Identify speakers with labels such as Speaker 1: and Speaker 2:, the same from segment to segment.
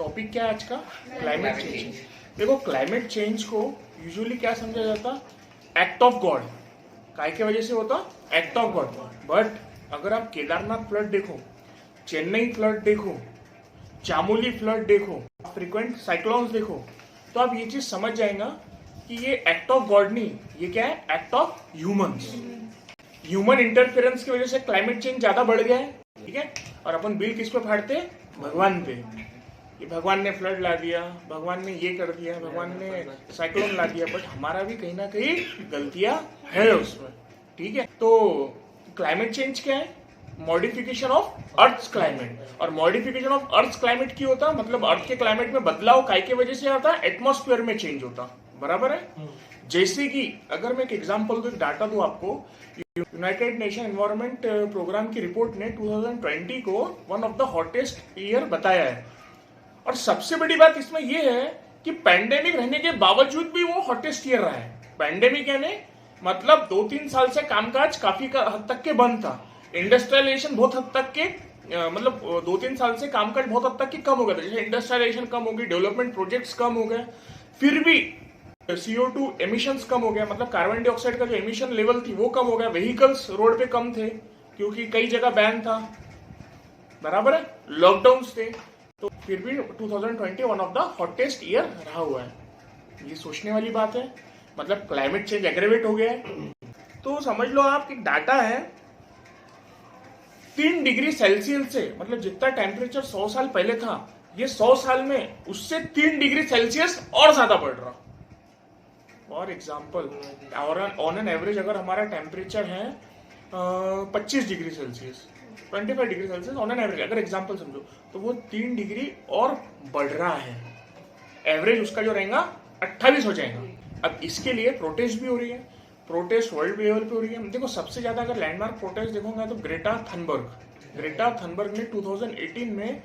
Speaker 1: Topic क्या है आज का? Climate change. देखो क्लाइमेट चेंज को यूजुअली क्या समझा जाता? Act of God. काय के वजह से होता? Act of God. बट अगर आप केदारनाथ फ्लड देखो, चेन्नई फ्लड देखो, चामोली फ्लड देखो, फ्रीक्वेंट साइक्लोन्स देखो, तो आप ये चीज समझ जाएगा कि ये एक्ट ऑफ गॉड नहीं, ये क्या है? Act of humans. Human interference की वजह से क्लाइमेट चेंज ज्यादा बढ़ गया है, ठीक है। और अपन बिल किस पे फाड़ते? भगवान पे। ये भगवान ने फ्लड ला दिया, भगवान ने ये कर दिया, भगवान ने साइक्लोन ला दिया, बट हमारा भी कहीं ना कहीं गलतियां है उसमें, ठीक है। तो क्लाइमेट चेंज क्या है? Modification of earth climate. और मॉडिफिकेशन ऑफ अर्थ क्लाइमेट क्यों होता? मतलब अर्थ के क्लाइमेट में बदलाव काय के वजह से आता? एटमॉस्फेयर में चेंज होता, बराबर है। जैसे कि अगर मैं एक एग्जांपल दूं, डाटा दूं आपको, यूनाइटेड नेशन एनवायरनमेंट प्रोग्राम की रिपोर्ट ने 2020 को one of the hottest year बताया है। और सबसे बड़ी बात इसमें यह है कि पैंडेमिक रहने के बावजूद भी वो हॉटेस्ट ईयर रहा है। पैंडेमिक यानी मतलब 2-3 साल से कामकाज काफी हद तक के बंद था, इंडस्ट्रियलाइजेशन बहुत हद तक के मतलब 2-3 साल से कामकाज बहुत हद तक के कम हो गया था। जैसे इंडस्ट्रियलाइजेशन कम हो गई, डेवलपमेंट प्रोजेक्ट्स कम हो गए, फिर भी CO2 एमिशंस कम हो गया, मतलब कार्बन डाइऑक्साइड का जो एमिशन लेवल थी वो कम हो गया। व्हीकल्स रोड पे कम थे क्योंकि कई जगह बैन था, बराबर है, लॉकडाउन्स थे। तो फिर भी 2020 one of the hottest year रहा हुआ है। ये सोचने वाली बात है, मतलब क्लाइमेट चेंज एग्रेवेट हो गया है। तो समझ लो आप कि डाटा है 3 डिग्री सेल्सियस से, मतलब जितना टेम्परेचर 100 साल पहले था, ये 100 साल में उससे 3 डिग्री सेल्सियस और ज्यादा बढ़ रहा। For example, on an average अगर हमारा टेम्परेचर है 25 degree Celsius, 25 degree Celsius on an average, अगर एग्जाम्पल समझो, तो वो 3 डिग्री और बढ़ रहा है। एवरेज उसका जो रहेगा 28 हो जाएगा। अब इसके लिए प्रोटेस्ट भी हो रही है, प्रोटेस्ट वर्ल्ड लेवल पे हो रही है। देखो सबसे ज्यादा अगर लैंडमार्क प्रोटेस्ट देखोगे तो ग्रेटा थनबर्ग ने 2018 में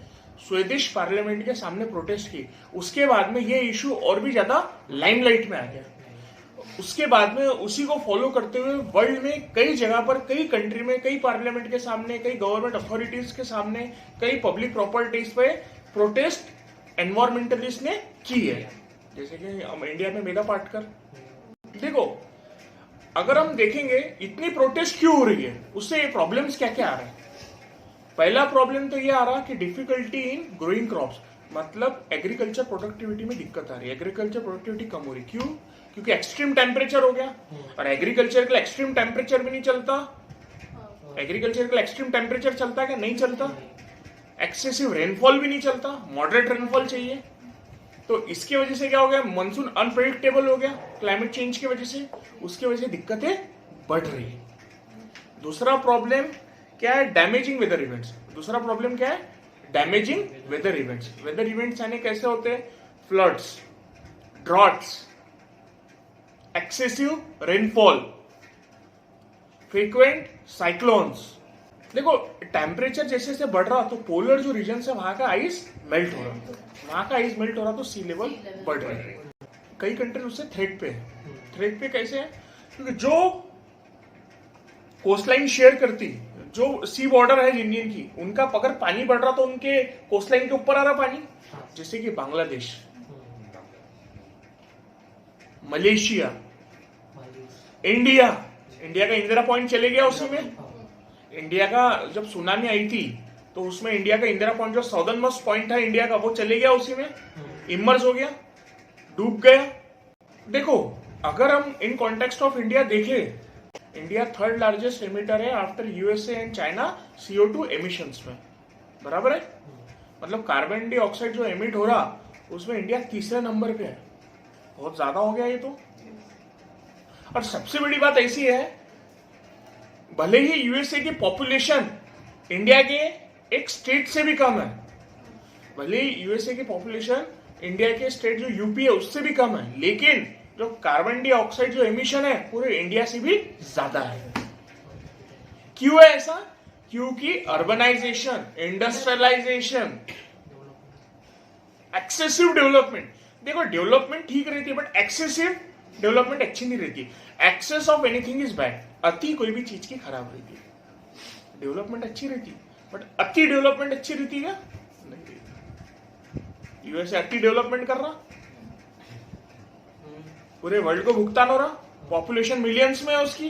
Speaker 1: स्वीडिश पार्लियामेंट के सामने प्रोटेस्ट की। उसके बाद में ये इशू और भी ज्यादा लाइमलाइट में आ गया। उसके बाद में उसी को फॉलो करते हुए वर्ल्ड में कई जगह पर, कई कंट्री में, कई पार्लियामेंट के सामने, कई गवर्नमेंट अथॉरिटीज के सामने, कई पब्लिक प्रॉपर्टीज पे प्रोटेस्ट एनवायरमेंटलिस्ट ने की है। जैसे कि इंडिया में मेधा पाटकर। देखो अगर हम देखेंगे इतनी प्रोटेस्ट क्यों हो रही है, उससे ये प्रॉब्लम्स क्या क्या आ रहे हैं। पहला प्रॉब्लम तो ये आ रहा कि डिफिकल्टी इन ग्रोइंग क्रॉप्स, मतलब एग्रीकल्चर प्रोडक्टिविटी में दिक्कत आ रही है। एग्रीकल्चर प्रोडक्टिविटी कम हो रही, क्यों? क्योंकि एक्सट्रीम टेम्परेचर हो गया। और एग्रीकल्चर के लिए एक्सट्रीम टेम्परेचर भी नहीं चलता। एग्रीकल्चर के लिए एक्सट्रीम टेम्परेचर चलता है क्या? नहीं चलता। एक्सेसिव रेनफॉल भी नहीं चलता, मॉडरेट रेनफॉल चाहिए। तो इसकी वजह से क्या हो गया? मानसून अनप्रेडिक्टेबल हो गया क्लाइमेट चेंज की वजह से। उसकी वजह से दिक्कतें बढ़ रही है। दूसरा प्रॉब्लम क्या है? Damaging weather events. दूसरा प्रॉब्लम क्या है? Damaging weather events. Weather events यानी कैसे होते हैं? Floods, droughts, excessive rainfall, frequent cyclones. देखो टेम्परेचर जैसे जैसे बढ़ रहा तो पोलर जो रीजन है वहां का आइस मेल्ट हो रहा, वहां का आइस मेल्ट हो रहा तो सी लेवल बढ़ रही है। कई कंट्रीज उससे थ्रेट पे है। थ्रेट पे कैसे है? क्योंकि जो कोस्टलाइन शेयर करती, जो सी बॉर्डर है इंडियन की, उनका अगर पानी बढ़ रहा तो उनके कोस्टलाइन के ऊपर आ रहा पानी। जैसे कि बांग्लादेश, मलेशिया, इंडिया का इंदिरा पॉइंट चले गया उसी में। इंडिया का जब सुनामी आई थी तो उसमें इंडिया का इंदिरा पॉइंट जो साउदर्न मोस्ट पॉइंट था इंडिया का, वो चले गया उसी में, इमर्ज हो गया, डूब गया। देखो अगर हम इन कॉन्टेक्स्ट ऑफ इंडिया देखें, इंडिया 3rd लार्जेस्ट एमिटर है after USA and China CO2 emissions में, बराबर है। मतलब कार्बन डाइऑक्साइड जो एमिट हो रहा उसमें इंडिया 3रे नंबर पे है। बहुत ज्यादा हो गया ये तो। और सबसे बड़ी बात ऐसी है, भले ही USA की पॉपुलेशन इंडिया के एक स्टेट से भी कम है, भले ही USA की पॉपुलेशन इंडिया के स्टेट जो यूपी है उससे भी कम है, लेकिन जो कार्बन डाइऑक्साइड जो एमिशन है पूरे इंडिया से भी ज्यादा है। क्यों है ऐसा? क्योंकि अर्बनाइजेशन, इंडस्ट्रियलाइजेशन, एक्सेसिव डेवलपमेंट। देखो डेवलपमेंट ठीक रहती है बट एक्सेसिव डेवलपमेंट अच्छी नहीं रहती। Excess of anything is bad. अति कोई भी चीज की खराब रहती है। डेवलपमेंट अच्छी रहती है बट अति डेवलपमेंट अच्छी रहती है क्या? नहीं रहती। यूएसए अति डेवलपमेंट कर रहा, पूरे वर्ल्ड को भुगतान हो रहा, पॉपुलेशन मिलियंस में है उसकी,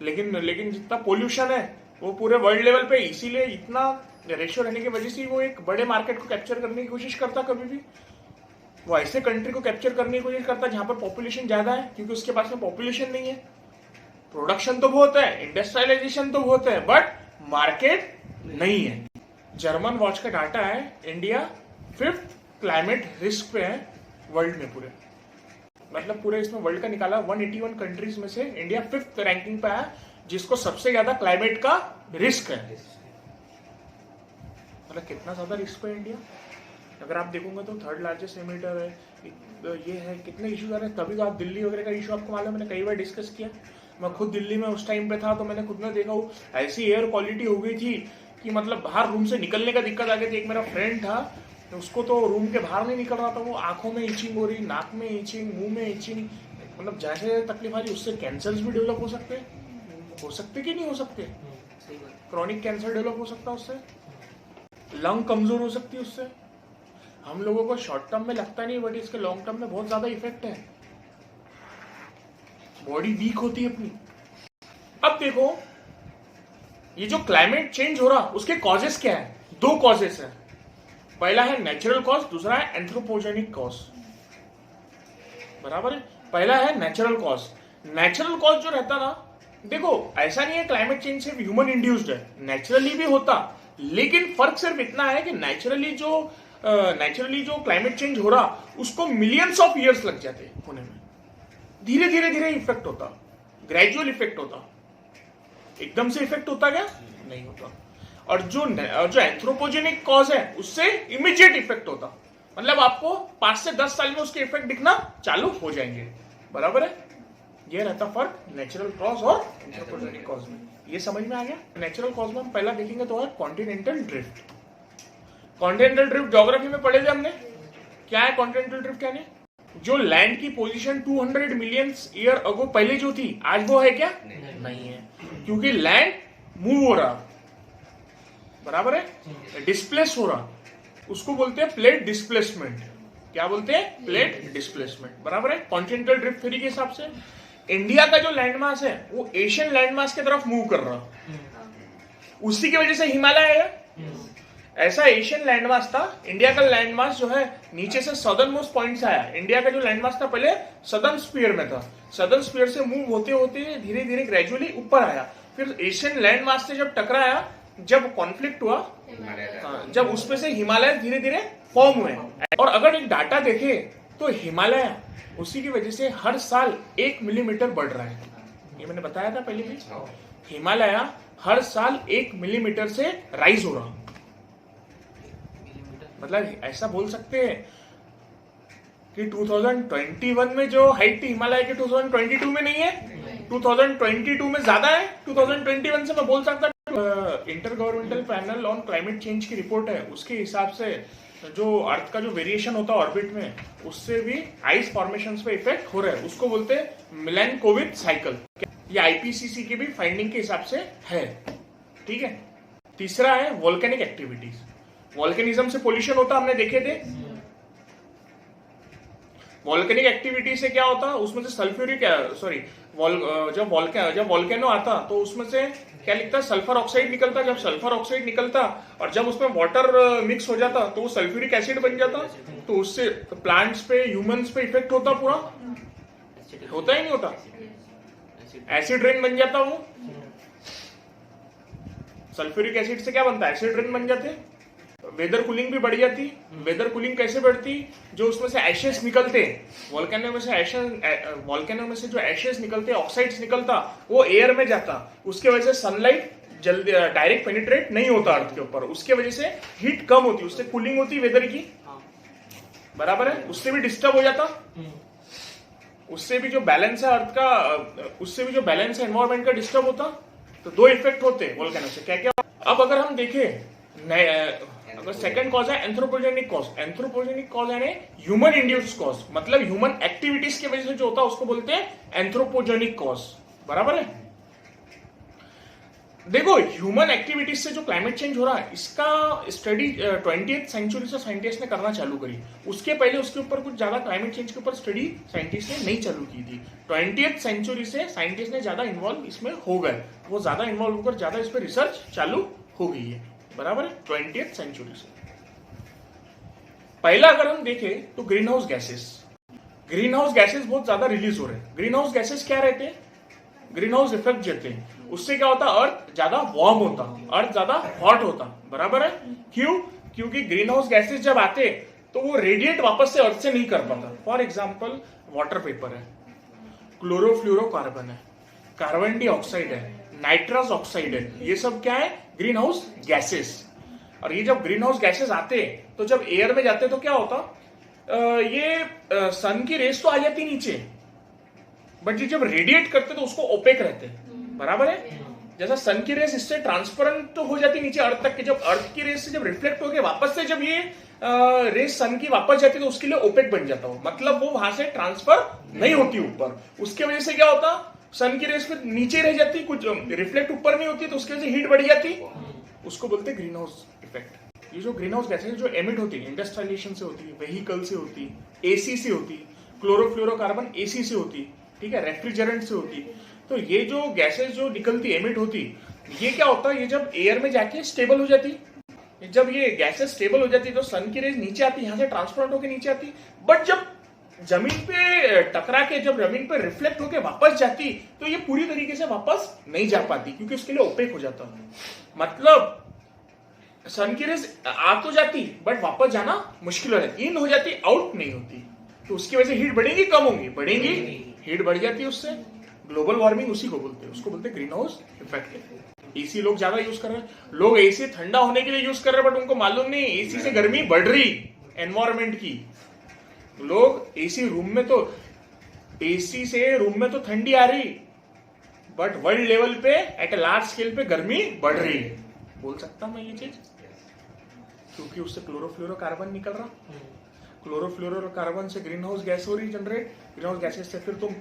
Speaker 1: लेकिन जितना पोल्यूशन है वो पूरे वर्ल्ड लेवल पे, इसीलिए इतना रेशियो रहने की वजह से वो एक बड़े मार्केट को कैप्चर करने की कोशिश करता। कभी भी वो ऐसे कंट्री को कैप्चर करने की कोशिश करता जहां पर पॉपुलेशन ज्यादा है, क्योंकि उसके पास में पॉपुलेशन नहीं है, प्रोडक्शन तो बहुत है, इंडस्ट्रियलाइजेशन तो बहुत है, बट मार्केट नहीं है। जर्मन वॉच का डाटा है, इंडिया 5th क्लाइमेट रिस्क पे है वर्ल्ड में पूरे, मतलब पूरे इसमें वर्ल्ड का निकाला 181 कंट्रीज में से इंडिया 5th रैंकिंग पे है, जिसको सबसे ज्यादा क्लाइमेट का रिस्क है। मतलब कितना ज्यादा रिस्क है इंडिया। अगर आप देखोगे तो 3rd लार्जेस्ट एमिटर है, ये है, कितने इश्यूज आ रहे हैं। तभी तो आप दिल्ली वगैरह का इशू आपको मालूम है, मैंने कई बार डिस्कस किया, मैं खुद दिल्ली में उस टाइम पे था, तो मैंने खुद ने देखा वो ऐसी एयर क्वालिटी हो गई थी कि मतलब बाहर रूम से निकलने का दिक्कत आ गई थी। एक मेरा फ्रेंड था, उसको तो रूम के बाहर नहीं निकल रहा था, वो आंखों में इचिंग हो रही, नाक में इचिंग, मुंह में इचिंग, मतलब जैसे तकलीफ आ रही, उससे कैंसर्स भी डेवलप हो सकते कि नहीं हो सकते, क्रॉनिक कैंसर डेवलप हो सकता है उससे, लंग कमजोर हो सकती है उससे। हम लोगों को शॉर्ट टर्म में लगता नहीं, बट इसके लॉन्ग टर्म में बहुत ज्यादा इफेक्ट है, बॉडी वीक होती है अपनी। अब देखो ये जो क्लाइमेट चेंज हो रहा उसके कॉजेस क्या है, 2 कॉजेस है, पहला है नेचुरल कॉज, दूसरा है एंथ्रोपोजेनिक कॉज, बराबर है। पहला है नेचुरल कॉज। नेचुरल कॉज जो रहता ना, देखो ऐसा नहीं है क्लाइमेट चेंज सिर्फ ह्यूमन इंड्यूस्ड है, नेचुरली भी होता, लेकिन फर्क सिर्फ इतना है कि नेचुरली जो क्लाइमेट चेंज हो रहा उसको मिलियंस ऑफ ईयर्स लग जाते होने में, धीरे धीरे इफेक्ट होता, ग्रेजुअल इफेक्ट होता, एकदम से इफेक्ट होता क्या नहीं होता। और जो एंथ्रोपोजेनिक कॉज है उससे इमीडिएट इफेक्ट होता, मतलब आपको 5 से 10 साल में उसके इफेक्ट दिखना चालू हो जाएंगे, बराबर है। ये रहता फर्क नेचुरल कॉज और एंथ्रोपोजेनिक कॉज में, ये समझ में आ गया। नेचुरल कॉज में हम पहला देखेंगे तो है continental drift. Continental drift geography में पढ़े थे हमने, क्या है कॉन्टिनेंटल ड्रिफ्ट यानी जो लैंड की पोजीशन 200 मिलियन ईयर अगो पहले जो थी आज वो है क्या नहीं है, क्योंकि लैंड मूव हो रहा, बराबर है, डिस्प्लेस हो रहा, उसको बोलते हैं प्लेट डिस्प्लेसमेंट। क्या बोलते हैं? प्लेट डिस्प्लेसमेंट, बराबर है। कॉन्टिनेंटल ड्रिफ्ट थ्योरी के हिसाब से इंडिया का जो लैंडमास है वो एशियन लैंडमास की तरफ मूव कर रहा, उसी की वजह से हिमालय है। ऐसा एशियन लैंडमास था, इंडिया का लैंडमास जो है नीचे से सदर्न मोस्ट पॉइंट से आया। इंडिया का जो लैंडमास था पहले सदर्न स्फीयर में था, सदर्न स्फीयर से मूव होते होते धीरे धीरे ग्रेजुअली ऊपर आया, फिर एशियन लैंडमास से जब टकराया, जब कॉन्फ्लिक्ट हुआ, जब उसमें से हिमालय धीरे धीरे फॉर्म हुए। और अगर एक डाटा देखे तो हिमालय उसी की वजह से हर साल 1 मिलीमीटर बढ़ रहा है, ये मैंने बताया था पहले भी। हिमालय हर साल 1 मिलीमीटर से राइज हो रहा, मतलब ऐसा बोल सकते हैं कि 2021 में जो हाइट थी हिमालय की 2022 में नहीं है, 2022 में ज्यादा है 2021 से। मैं बोल सकता inter governmental panel on climate change की रिपोर्ट है, उसके हिसाब से जो अर्थ का जो वेरिएशन होता है ऑर्बिट में, उससे भी आइस फॉर्मेशंस पे इफेक्ट हो रहा है, उसको बोलते हैं मिलेनकोविक साइकिल। ये आईपीसीसी की भी फाइंडिंग के हिसाब से है, ठीक है। तीसरा है वोल्केनिक एक्टिविटीज। वोल्केनिज्म से पोल्यूशन होता, हमने देखे थे। वोल्केनिक एक्टिविटी से क्या होता, उसमें से सल्फ्यूरिक जब वोल्केनो आता तो उसमें से क्या लिखता है, सल्फर ऑक्साइड निकलता। जब सल्फर ऑक्साइड निकलता और जब उसमें वाटर मिक्स हो जाता तो वो सल्फ्यूरिक एसिड बन जाता, तो उससे प्लांट्स पे, ह्यूमंस पे इफेक्ट होता, पूरा होता ही नहीं होता, एसिड रेन बन जाता। वो सल्फ्यूरिक एसिड से क्या बनता है, एसिड रेन बन जाते। वेदर कूलिंग भी बढ़ जाती। वेदर कूलिंग कैसे बढ़ती, जो उसमें से एशेस निकलते, वोल्केनो में से जो एशेस निकलते, ऑक्साइड्स निकलता, वो एयर में जाता, उसके वजह से सनलाइट जल्दी डायरेक्ट पेनिट्रेट नहीं होता अर्थ के ऊपर, उसके वजह से हीट कम होती, उससे कूलिंग होती वेदर की, बराबर है। उससे भी डिस्टर्ब हो जाता, उससे भी जो बैलेंस है अर्थ का, उससे भी जो बैलेंस है एनवायरमेंट का डिस्टर्ब होता। तो 2 इफेक्ट होते वोल्केनो से, क्या क्या। अब अगर हम देखें, अगर सेकंड कॉज है एंथ्रोपोजेनिक कॉज। एंथ्रोपोजेनिक कॉज यानी ह्यूमन इंड्यूस्ड कॉज, मतलब ह्यूमन एक्टिविटीज की वजह से जो होता है उसको बोलते हैं एंथ्रोपोजेनिक कॉज, बराबर है। देखो ह्यूमन एक्टिविटीज से जो क्लाइमेट चेंज हो रहा है इसका स्टडी 20th सेंचुरी से साइंटिस्ट ने करना चालू करी। उसके पहले उसके ऊपर कुछ ज्यादा क्लाइमेट चेंज के ऊपर स्टडी साइंटिस्ट ने नहीं चालू की थी। 20th सेंचुरी से साइंटिस्ट ने ज्यादा इन्वॉल्व इसमें हो गए, वो ज्यादा इन्वॉल्व होकर ज्यादा इस पर रिसर्च चालू हो गई है, बराबर है। 20th सेंचुरी से पहला अगर हम देखें तो ग्रीन हाउस गैसेस बहुत ज्यादा रिलीज हो रहे हैं। ग्रीन हाउस गैसेस क्या रहते हैं? ग्रीन हाउस इफेक्ट देते हैं। उससे क्या होता? अर्थ ज्यादा वार्म होता, अर्थ ज्यादा हॉट होता, बराबर है। क्यों? क्योंकि ग्रीन हाउस गैसेस जब आते तो वो रेडिएट वापस से अर्थ से नहीं कर पाता। फॉर एग्जाम्पल वाटर पेपर है, क्लोरोफ्लोरोकार्बन है, कार्बन डाइऑक्साइड है, नाइट्रस ऑक्साइड है, ये सब क्या है? Green house gases. और ये जब ग्रीन हाउस गैसेस आते तो जब एयर में जाते तो क्या होता? ये सन की रेस तो आ जाती नीचे, बट ये जब रेडिएट करते तो उसको ओपेक रहते, बराबर है। जैसा सन की रेस इससे ट्रांसपेरेंट तो हो जाती नीचे अर्थ तक के, जब अर्थ की रेस से जब रिफ्लेक्ट होकर वापस से जब ये रेस सन की वापस जाती तो उसके लिए ओपेक बन जाता हो, मतलब वो वहां से ट्रांसफर नहीं होती ऊपर। उसके वजह से क्या होता? सन की रेस फिर नीचे रह जाती, कुछ रिफ्लेक्ट ऊपर नहीं होती, तो उसकी वजह से हीट बढ़ जाती, उसको बोलते ग्रीन हाउस इफेक्ट। ये जो ग्रीन हाउस गैसेस जो एमिट होती है, इंडस्ट्रियलाइजेशन से होती है, व्हीकल से होती है, एसी से होती है, क्लोरोफ्लोरोकार्बन एसी से होती, ठीक है, रेफ्रिजरेंट से होती। तो ये जो गैसेस जो निकलती एमिट होती, ये क्या होता है? ये जब एयर में जाके स्टेबल हो जाती, जब ये गैसेस स्टेबल हो जाती तो सन की रेज नीचे आती, यहां से ट्रांसपेरेंट होकर नीचे आती, बट जब जमीन पे टकरा के जब जमीन पे रिफ्लेक्ट होके वापस जाती तो ये पूरी तरीके से वापस नहीं जा पाती, क्योंकि उसके लिए ओपेक हो जाता। मतलब सन की रेज आ तो जाती बट वापस जाना मुश्किल हो जाती, इन हो जाती, आउट नहीं होती। तो उसकी वजह से हीट बढ़ेगी कम होगी? बढ़ेगी, हीट बढ़ जाती है, उससे ग्लोबल वार्मिंग उसी को बोलते हैं, उसको बोलते हैं ग्रीन हाउस इफेक्ट। एसी लोग ज्यादा यूज कर रहे हैं, लोग एसी ठंडा होने के लिए यूज कर रहे हैं, बट उनको मालूम नहीं एसी से गर्मी बढ़ रही एनवायरमेंट की। लोग एसी रूम में तो एसी से रूम में तो ठंडी आ रही, बट वर्ल्ड लेवल पे एट ए लार्ज स्केल पे गर्मी बढ़ रही है। बोल सकता हूं मैं ये चीज, क्योंकि उससे क्लोरोफ्लोरोकार्बन निकल रहा, क्लोरोफ्लोरोकार्बन से ग्रीन हाउस गैस हो रही जनरेट, ग्रीन हाउस गैसेस से फिर तुम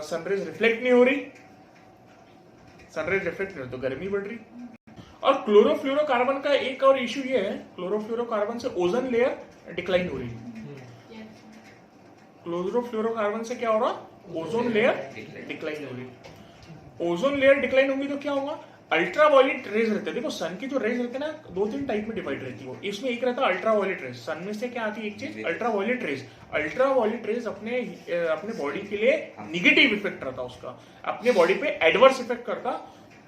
Speaker 1: सनरेज रिफ्लेक्ट नहीं हो रही, सनरेज रिफ्लेक्ट नहीं हो तो गर्मी बढ़ रही। और क्लोरोफ्लोरोकार्बन का एक और इश्यू ये है, क्लोरोफ्लोरोकार्बन से ओजोन लेयर डिक्लाइन हो रही है। क्लोरोफ्लोरोकार्बन से क्या हो रहा? ओजोन लेयर डिक्लाइन हो रही। ओजोन लेयर डिक्लाइन होगी तो क्या होगा? अल्ट्रावायलेट रेज रहते हैं। देखो सन की जो रेज रहते हैं ना, 2-3 टाइप में डिवाइड रहती है। वो इसमें एक रहता है अल्ट्रावायलेट रेज। सन में से क्या आती है एक चीज? Ultraviolet rays. अल्ट्रावायलेट रेज अपने बॉडी के लिए निगेटिव इफेक्ट रहता, उसका अपने बॉडी पे एडवर्स इफेक्ट करता,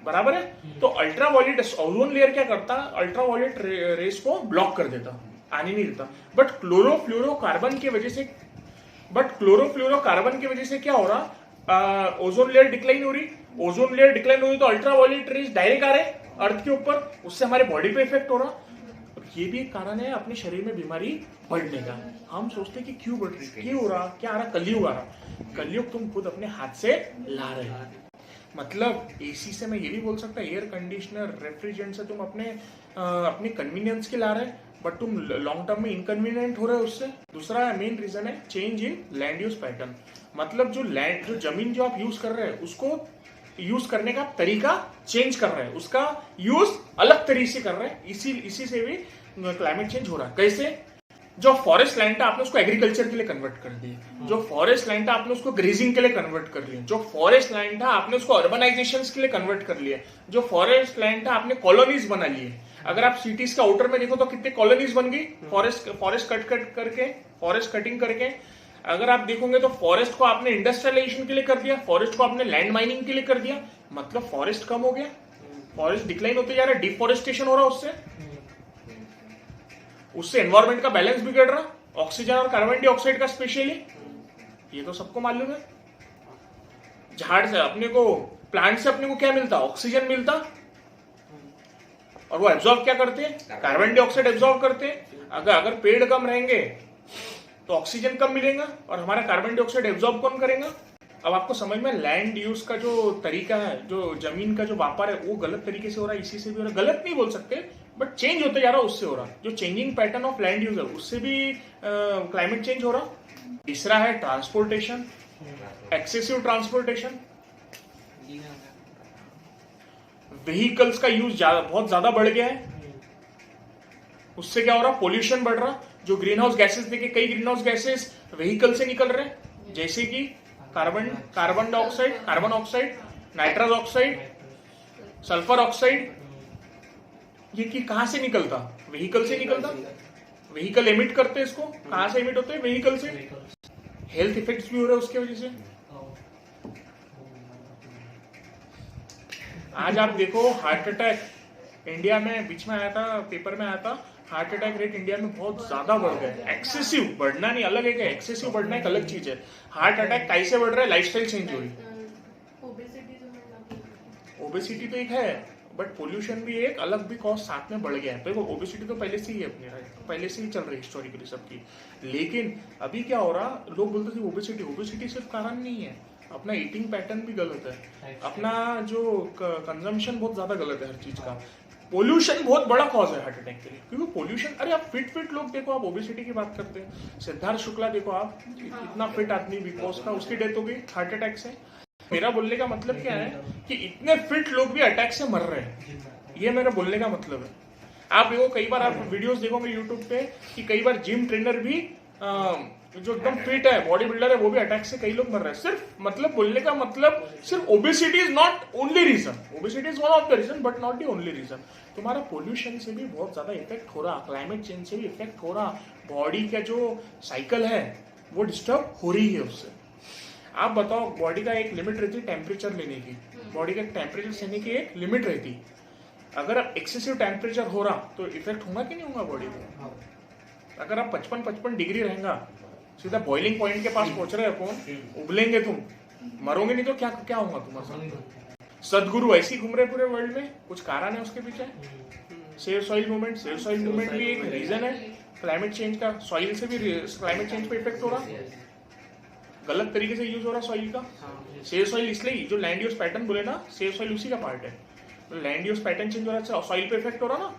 Speaker 1: बराबर है। तो अल्ट्रावायलेट ओजोन लेयर क्या करता? अल्ट्रावायलेट रेज को ब्लॉक कर देता, आने नहीं देता। बट क्लोरोफ्लोरोकार्बन की वजह से क्या हो रहा? ओजोन लेयर डिक्लाइन हो रही। ओजोन लेयर डिक्लाइन हो रही तो अल्ट्रावायलेट रेज डायरेक्ट आ रहे अर्थ के ऊपर, उससे हमारे बॉडी पे इफेक्ट हो रहा। ये भी एक कारण है अपने शरीर में बीमारी बढ़ने का। हम सोचते हैं कि क्यों बढ़ रही, क्यों हो रहा, क्या आ रहा? कलयुग आ रहा। कलयुग तुम खुद अपने हाथ से ला रहे हो। मतलब एसी से मैं ये भी बोल सकता, एयर कंडीशनर, रेफ्रिजरेंट से तुम अपने कन्वीनियंस के ला रहे, बट तुम लॉन्ग टर्म में इनकन्वीनियंट हो रहे हो उससे। दूसरा मेन रीजन है change in land use pattern. मतलब जो जमीन जो आप यूज कर रहे हैं उसको यूज करने का तरीका चेंज कर रहे हैं, उसका यूज अलग तरीके से कर रहे हैं। इसी से भी क्लाइमेट चेंज हो रहा है। कैसे? जो फॉरेस्ट लैंड था आपने उसको एग्रीकल्चर के लिए कन्वर्ट कर दिया, जो फॉरेस्ट लैंड था आपने उसको ग्रेजिंग के लिए कन्वर्ट कर लिया, जो फॉरेस्ट लैंड था आपने उसको अर्बनाइजेशन के लिए कन्वर्ट कर लिया, जो फॉरेस्ट लैंड था आपने कॉलोनीज बना लिए। अगर आप सिटीज का आउटर में देखो तो कितने कॉलोनीज बन गई फॉरेस्ट कटिंग करके। अगर आप देखोगे तो फॉरेस्ट को आपने इंडस्ट्रियलाइजेशन के लिए कर दिया, फॉरेस्ट को आपने लैंड माइनिंग के लिए कर दिया, मतलब फॉरेस्ट कम हो गया, फॉरेस्ट डिक्लाइन होते जा रहा है, डिफॉरेस्टेशन हो रहा है, उससे एनवायरमेंट का बैलेंस बिगड़ रहा, ऑक्सीजन और कार्बन डाइऑक्साइड का स्पेशली, ये तो सबको मालूम है। झाड़ से अपने को, प्लांट से अपने को क्या मिलता? ऑक्सीजन मिलता, और वो एब्जॉर्ब क्या करते हैं? कार्बन डाइऑक्साइड एब्जॉर्ब करते हैं। अगर पेड़ कम रहेंगे तो ऑक्सीजन कम मिलेगा और हमारा कार्बन डाइऑक्साइड एब्जॉर्ब कौन करेगा? अब आपको समझ में, लैंड यूज का जो तरीका है, जो जमीन का जो व्यापार है, वो गलत तरीके से हो रहा है। इसी से भी हो रहा है, गलत नहीं बोल सकते, बट चेंज होते जा रहा है, उससे हो रहा है। जो changing pattern of land use है उससे भी क्लाइमेट चेंज हो रहा। तीसरा है ट्रांसपोर्टेशन, एक्सेसिव ट्रांसपोर्टेशन, व्हीकल्स का यूज बहुत ज्यादा बढ़ गया है, उससे क्या हो रहा, पोल्यूशन बढ़ रहा। जो ग्रीन हाउस गैसेस देखे, कई ग्रीन हाउस गैसेस व्हीकल से निकल रहे हैं, जैसे कि carbon dioxide, carbon oxide, nitrous oxide, sulphur oxide. ये कि कहां से निकलता, व्हीकल से निकलता। व्हीकल एमिट करते हैं इसको, कहां से एमिट होते हैं, व्हीकल से। हेल्थ इफेक्ट्स भी हो रहे हैं उसके वजह से। आज आप देखो हार्ट अटैक इंडिया में बीच में आया था, पेपर में आया था, हार्ट अटैक रेट इंडिया में बहुत ज्यादा बढ़ गया है। एक्सेसिव बढ़ना नहीं अलग है, एक्सेसिव बढ़ना एक अलग चीज है। हार्ट अटैक कैसे बढ़ रहा है, लाइफस्टाइल चेंज हो रही है। ओबेसिटी तो एक है, बट पोल्यूशन भी एक अलग भी कॉज साथ में बढ़ गया है। देखो ओबेसिटी तो पहले से ही है अपनी, पहले से ही चल रही है हिस्टोरिकली सबकी। लेकिन अभी क्या हो रहा, लोग बोलते थे ओबेसिटी सिर्फ कारण नहीं है, अपना ईटिंग पैटर्न भी गलत है, अपना जो कंजम्पशन बहुत ज्यादा गलत है हर चीज का। पोल्यूशन बहुत बड़ा कॉज है हार्ट अटैक के लिए, क्योंकि पोल्यूशन, अरे आप फिट लोग देखो, आप ओबेसिटी की बात करते हैं, सिद्धार्थ शुक्ला देखो आप, इतना फिट आदमी बिग बॉस का, उसकी डेथ हो गई हार्ट अटैक से। मेरा बोलने का मतलब क्या है कि इतने फिट लोग भी अटैक से मर रहे हैं, ये मेरा बोलने का मतलब है। आप देखो कई बार आप वीडियोस देखोगे यूट्यूब पे कि कई बार जिम ट्रेनर भी जो एकदम फिट है, बॉडी बिल्डर है, वो भी अटैक से कई लोग मर रहे हैं। सिर्फ मतलब बोलने का मतलब सिर्फ obesity is not only reason, obesity is one of the reason but not the only reason. तुम्हारा पोल्यूशन से भी बहुत ज्यादा इफेक्ट हो रहा, क्लाइमेट चेंज से भी इफेक्ट हो रहा, बॉडी का जो साइकिल है वो डिस्टर्ब हो रही है उससे। आप बताओ, बॉडी का एक लिमिट रहती है टेम्परेचर लेने की, बॉडी का टेम्परेचर लेने की एक लिमिट रहती। अगर आप एक्सेसिव टेम्परेचर हो रहा तो इफेक्ट होगा कि नहीं होगा बॉडी को। अगर आप 55 डिग्री रहेगा, सीधा बॉइलिंग पॉइंट के पास पहुंच रहे हो, उबलेंगे तुम, मरोगे नहीं तो क्या क्या होगा तुम्हारा। सदगुरु ऐसे ही घूम रहे पूरे वर्ल्ड में, कुछ कारण है उसके पीछे। सेव सॉइल मूवमेंट भी एक रीजन है क्लाइमेट चेंज का। सॉइल से भी क्लाइमेट चेंज पे इफेक्ट हो रहा, गलत तरीके से यूज हो रहा सॉइल का। सेव सॉइल इसलिए, जो लैंड यूज पैटर्न बोले ना, सेव सॉइल उसी का पार्ट है। लैंड यूज पैटर्न चेंज हो रहा है, सॉइल पे इफेक्ट हो रहा ना।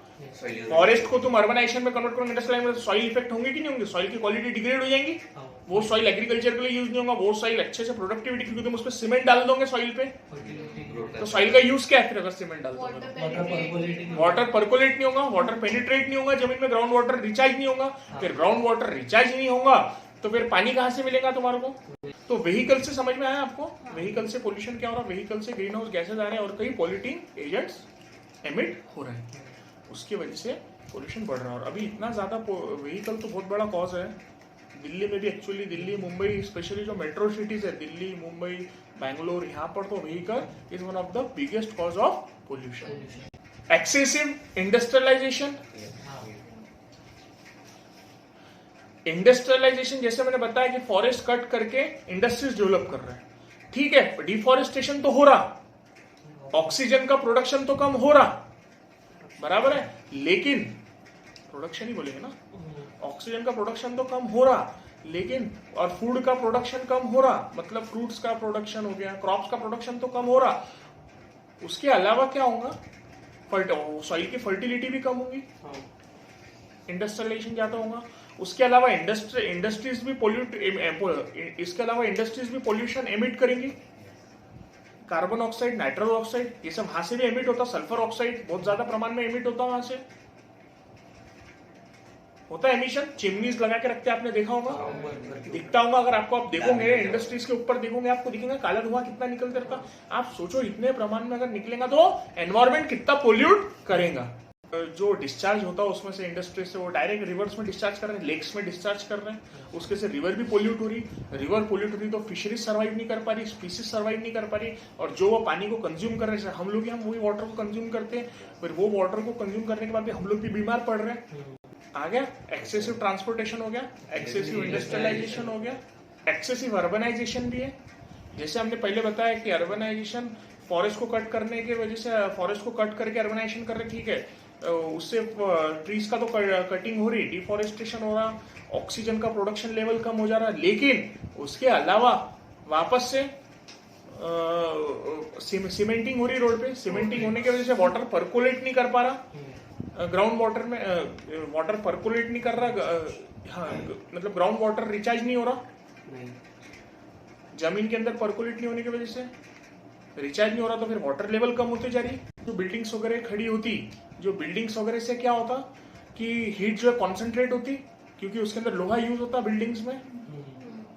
Speaker 1: फॉरेस्ट को तुम अर्बनाइजेशन में कन्वर्ट करोगे, इंडस्ट्रियल में, सॉइल इफेक्ट होंगे कि नहीं होंगे, सॉइल की क्वालिटी डिग्रेड हो जाएगी, वो सॉइल एग्रीकल्चर के लिए यूज नहीं होगा, वो सॉइल अच्छे से प्रोडक्टिविटी, क्योंकि तुम उस पर सीमेंट डाल दोगे सॉइल पे, तो सॉइल का यूज क्या है फिर अगर सीमेंट डाल दोगे। वाटर परकोलेट नहीं होगा, वाटर पेनिट्रेट नहीं होगा जमीन में, ग्राउंड वाटर रिचार्ज नहीं होगा, फिर ग्राउंड वाटर रिचार्ज नहीं होगा तो फिर पानी कहां से मिलेगा तुम्हारे को। तो व्हीकल से समझ में आया आपको, व्हीकल से पोल्यूशन क्या हो रहा है, व्हीकल से ग्रीन हाउस गैसेज आ रहे हैं और कई पॉल्यूटिंग एजेंट्स एमिट हो रहे हैं, उसकी वजह से पोल्यूशन बढ़ रहा है। और अभी इतना ज्यादा व्हीकल तो बहुत बड़ा कॉज है। दिल्ली में भी एक्चुअली, दिल्ली मुंबई स्पेशली जो मेट्रो सिटीज है, दिल्ली मुंबई बैंगलोर, यहाँ पर तो vehicle is one of the biggest cause of pollution. Excessive industrialisation, industrialisation जैसे मैंने बताया कि फॉरेस्ट कट करके इंडस्ट्रीज डेवलप कर रहे हैं, ठीक है, डिफॉरेस्टेशन तो हो रहा, ऑक्सीजन का प्रोडक्शन तो कम हो रहा, बराबर है, लेकिन प्रोडक्शन ही बोलेंगे ना, ऑक्सीजन का प्रोडक्शन तो कम हो रहा, लेकिन और फूड का प्रोडक्शन कम हो रहा, मतलब फ्रूट्स का प्रोडक्शन हो गया, क्रॉप्स का प्रोडक्शन तो कम हो रहा। उसके अलावा क्या होगा, सॉइल की फर्टिलिटी भी कम होगी, इंडस्ट्रियलाइजेशन ज्यादा होगा। उसके अलावा इंडस्ट्रीज भी इसके अलावा इंडस्ट्रीज भी पोल्यूशन एमिट करेंगी, कार्बन ऑक्साइड, नाइट्रस ऑक्साइड, ये सब वहां से भी एमिट होता, सल्फर ऑक्साइड बहुत ज्यादा प्रमाण में एमिट होता, वहां से होता है एमिशन। चिमनीज लगा के रखते हैं, आपने देखा होगा, दिखता होगा, अगर आपको आप देखोगे इंडस्ट्रीज के ऊपर देखोगे, आपको दिखेगा काला धुआं कितना निकलता रहता। आप सोचो इतने प्रमाण में अगर निकलेगा तो एनवायरमेंट कितना पोल्यूट करेगा। जो डिस्चार्ज होता है उसमें से इंडस्ट्री से वो डायरेक्ट रिवर्स में डिस्चार्ज कर रहे हैं, लेक्स में डिस्चार्ज कर रहे हैं, उसके से रिवर भी पोल्यूट हो रही, रिवर पोल्यूट हो रही तो फिशरीज सर्वाइव नहीं कर पा रही, स्पीसीज सर्वाइव नहीं कर पा रही, और जो वो पानी को कंज्यूम कर रहे हैं, हम लोग वही वाटर को कंज्यूम करते हैं, फिर वो वाटर को कंज्यूम करने के बाद भी हम लोग भी बीमार पड़ रहे हैं। आ गया एक्सेसिव ट्रांसपोर्टेशन हो गया, एक्सेसिव इंडस्ट्रियलाइजेशन हो गया, एक्सेसिव अर्बनाइजेशन भी है। जैसे हमने पहले बताया कि अर्बनाइजेशन फॉरेस्ट को कट करने की वजह से, फॉरेस्ट को कट करके अर्बनाइजेशन कर रहे, ठीक है, उससे ट्रीज का तो कटिंग हो रही, डिफॉरेस्टेशन हो रहा, ऑक्सीजन का प्रोडक्शन लेवल कम हो जा रहा, लेकिन उसके अलावा वापस से सीमेंटिंग हो रही रोड पे, सीमेंटिंग होने की वजह से वाटर परकोलेट नहीं कर पा रहा, ग्राउंड वाटर में वाटर परकोलेट नहीं कर रहा, हाँ, मतलब ग्राउंड वाटर रिचार्ज नहीं हो रहा, जमीन के अंदर परकोलेट नहीं होने की वजह से रिचार्ज नहीं हो रहा, तो फिर वाटर लेवल कम होते जा रही है। जो बिल्डिंग्स वगैरह खड़ी होती, जो बिल्डिंग्स वगैरह से क्या होता कि हीट जो है कॉन्सेंट्रेट होती, क्योंकि उसके अंदर लोहा यूज होता बिल्डिंग्स में,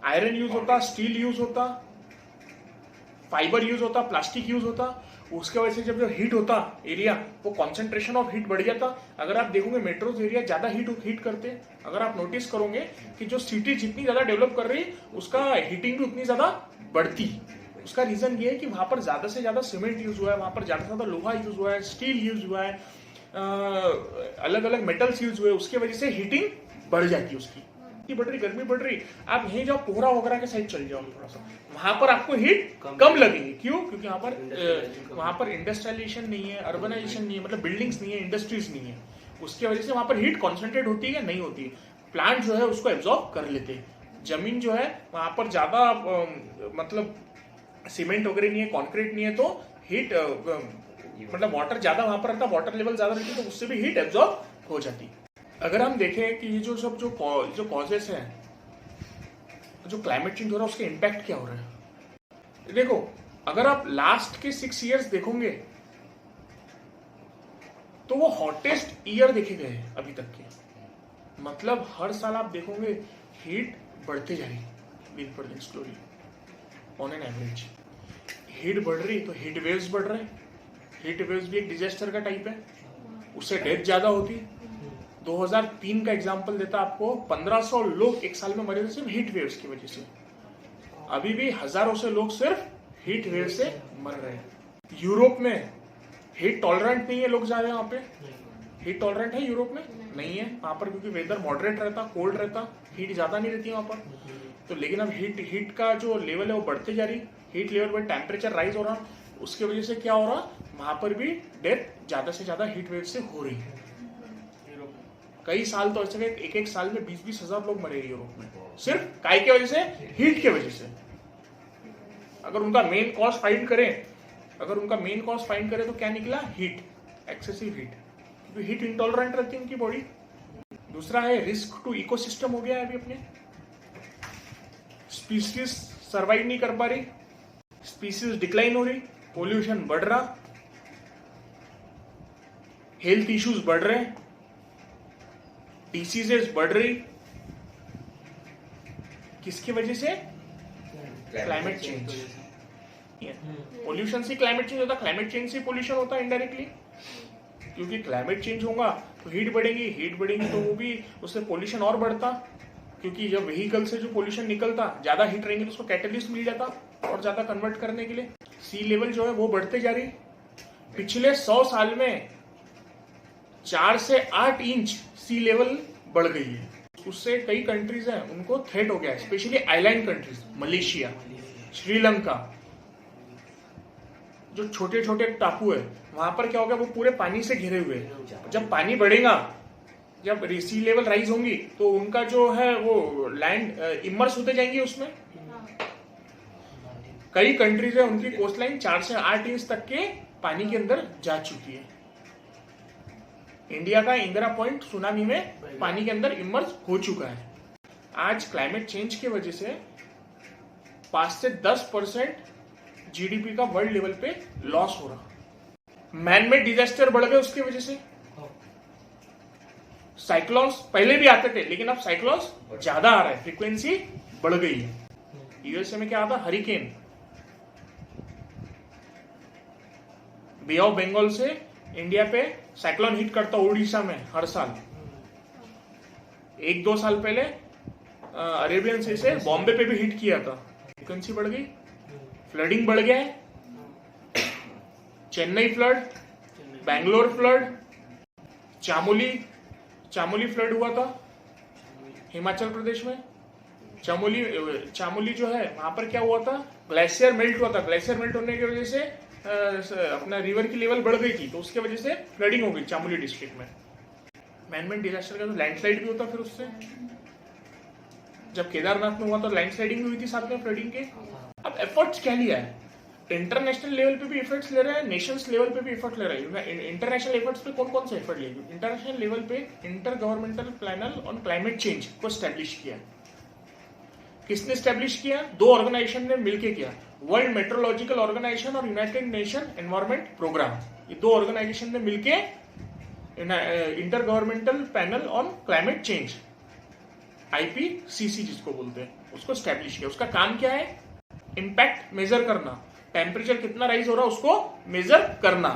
Speaker 1: आयरन यूज होता, स्टील यूज होता, फाइबर यूज होता, प्लास्टिक यूज होता। उसके वजह से जब जो हीट होता एरिया, वो कॉन्सेंट्रेशन ऑफ हीट बढ़ जाता। अगर आप देखोगे मेट्रोज एरिया ज्यादा हीट करते हैं। अगर आप नोटिस करोगे कि जो सिटी जितनी ज्यादा डेवलप कर रही उसका हीटिंग भी उतनी ज्यादा बढ़ती। उसका रीजन ये है कि वहां पर ज्यादा से ज्यादा सीमेंट यूज हुआ है, वहां पर ज्यादा से ज्यादा लोहा यूज हुआ है, स्टील यूज हुआ है, अलग अलग मेटल्स यूज हुए, उसकी वजह से हीटिंग बढ़ जाती है उसकी। बढ़ रही, गर्मी बढ़ रही। आप यहीं जाओ कोहरा वगैरह के साइड चल जाओ थोड़ा सा, वहां पर आपको हीट कम लगेगी। क्यों? क्योंकि वहां पर इंडस्ट्रियलाइजेशन नहीं है, अर्बनाइजेशन नहीं है, मतलब बिल्डिंग्स नहीं है, इंडस्ट्रीज नहीं है। उसकी वजह से वहां पर हीट कॉन्सेंट्रेट होती है, नहीं होती। प्लांट जो है उसको एब्जॉर्ब कर लेते हैं। जमीन जो है वहां पर ज्यादा मतलब सीमेंट वगैरह नहीं है, कॉन्क्रीट नहीं है, तो हीट मतलब वाटर ज्यादा वहां पर रहता, वाटर लेवल ज्यादा रहती, तो उससे भी हीट एब्जॉर्ब हो जाती। अगर हम देखें कि ये जो सब जो कॉजेस हैं, जो क्लाइमेट चेंज हो रहा है उसके इम्पैक्ट क्या हो रहा है। देखो, अगर आप लास्ट के 6 इयर्स देखोगे तो वो हॉटेस्ट ईयर देखे गए हैं अभी तक के। मतलब हर साल आप देखोगे हीट बढ़ते जा रही दिन पर दिन, slowly on an average heat बढ़ रही। तो हीट वेव्स बढ़ रहे हैं। हीट वेव्स भी एक डिजास्टर का टाइप है, उससे डेथ ज्यादा होती। 2003 का एग्जांपल देता आपको, 1500 लोग एक साल में मरे थे सिर्फ हीट वेव्स की वजह से। अभी भी हजारों से लोग सिर्फ हीट वेव से मर रहे हैं। यूरोप में हीट टॉलरेंट नहीं है लोग ज्यादा। वहां पे हीट टॉलरेंट है यूरोप में? नहीं है वहां पर, क्योंकि वेदर मॉडरेट रहता, कोल्ड रहता, हीट ज्यादा नहीं रहती वहां पर। तो लेकिन अब हीट का जो लेवल है वो बढ़ते जा रही। हीट लेवल पर टेम्परेचर राइज हो रहा, उसकी वजह से क्या हो रहा, वहां पर भी डेथ ज्यादा से ज्यादा हीट वेव से हो रही है। कई साल तो ऐसे एक साल में 20-20 हजार लोग मरे यूरोप में, सिर्फ काय की वजह से, हीट की वजह से। अगर उनका मेन कॉज फाइंड करें तो क्या निकला? हीट, एक्सेसिव हीट, क्योंकि हीट इंटॉलरेंट रहती है उनकी बॉडी। दूसरा है रिस्क टू इकोसिस्टम हो गया है अभी अपने। स्पीसीज सर्वाइव नहीं कर पा रही, स्पीसीज डिक्लाइन हो रही, पोल्यूशन बढ़ रहा, हेल्थ इश्यूज बढ़ रहे हैं, डिसीजेस बढ़ रही। किसकी वजह से? Climate change. पोल्यूशन से क्लाइमेट चेंज होता, क्लाइमेट चेंज से पोल्यूशन होता इनडायरेक्टली। क्योंकि क्लाइमेट चेंज होगा तो हीट बढ़ेगी तो वो भी उससे पोल्यूशन और बढ़ता। क्योंकि जब व्हीकल से जो पोल्यूशन निकलता, ज्यादा हीट रहेंगे तो उसको कैटलिस्ट मिल जाता और ज्यादा कन्वर्ट करने के लिए। सी लेवल जो है वो बढ़ते जा रही। पिछले 100 साल में 4 से 8 इंच सी लेवल बढ़ गई है। उससे कई कंट्रीज हैं उनको थ्रेट हो गया है, specially island countries, Malaysia, Sri Lanka, जो छोटे छोटे टापू है वहां पर क्या होगा, वो पूरे पानी से घिरे हुए हैं। जब पानी बढ़ेगा, जब सी लेवल राइज होंगी तो उनका जो है वो लैंड इमर्स होते जाएंगे उसमें। कई कंट्रीज है उनकी कोस्ट लाइन 4 से 8 इंच तक के पानी के अंदर जा चुकी है। इंडिया का इंदिरा पॉइंट सुनामी में पानी के अंदर इमर्ज हो चुका है। आज क्लाइमेट चेंज की वजह से 5 से 10% जीडीपी का वर्ल्ड लेवल पे लॉस हो रहा। मैन मेड डिजास्टर बढ़ गए उसकी वजह से। साइक्लोन्स पहले भी आते थे, लेकिन अब साइक्लोन्स ज्यादा आ रहा है, फ्रीक्वेंसी बढ़ गई है। यूएसए में क्या आता? हरिकेन। बे ऑफ बंगाल से इंडिया पे साइक्लोन हिट करता उड़ीसा में हर साल। 1-2 साल पहले अरेबियन सी से बॉम्बे पे भी हिट किया था। फ्रीक्वेंसी बढ़ गई, फ्लडिंग बढ़ गया है। Chennai flood, Bangalore flood, Chamoli flood हुआ था हिमाचल प्रदेश में। चामोली जो है वहां पर क्या हुआ था, ग्लेशियर मेल्ट हुआ था। ग्लेशियर मेल्ट होने की वजह से अपना रिवर की लेवल बढ़ गई थी, तो उसके वजह से फ्लडिंग हो गई चामोली डिस्ट्रिक्ट में। मैनमेड डिजास्टर का तो लैंडस्लाइड भी होता फिर उससे। जब केदारनाथ में हुआ तो लैंडस्लाइडिंग भी हुई थी साथ में फ्लडिंग के। अब एफर्ट्स क्या लिया है? इंटरनेशनल लेवल पे भी एफर्ट्स ले रहे हैं, नेशंस लेवल पे भी एफर्ट ले रहे हैं। इंटरनेशनल एफर्ट्स पे कौन कौन से एफर्ट लिए? इंटरनेशनल लेवल पे inter governmental panel on climate change को एस्टेब्लिश किया। किसने स्टैब्लिश किया? दो ऑर्गेनाइजेशन ने मिलकर किया, वर्ल्ड मेट्रोलॉजिकल ऑर्गेनाइजेशन और यूनाइटेड नेशन एनवायरमेंट प्रोग्राम। ये दो ऑर्गेनाइजेशन ने मिलकर inter governmental panel on climate change, IPCC जिसको बोलते हैं, उसको स्टैब्लिश किया। उसका काम क्या है? इम्पैक्ट मेजर करना, टेम्परेचर कितना राइज हो रहा है उसको मेजर करना।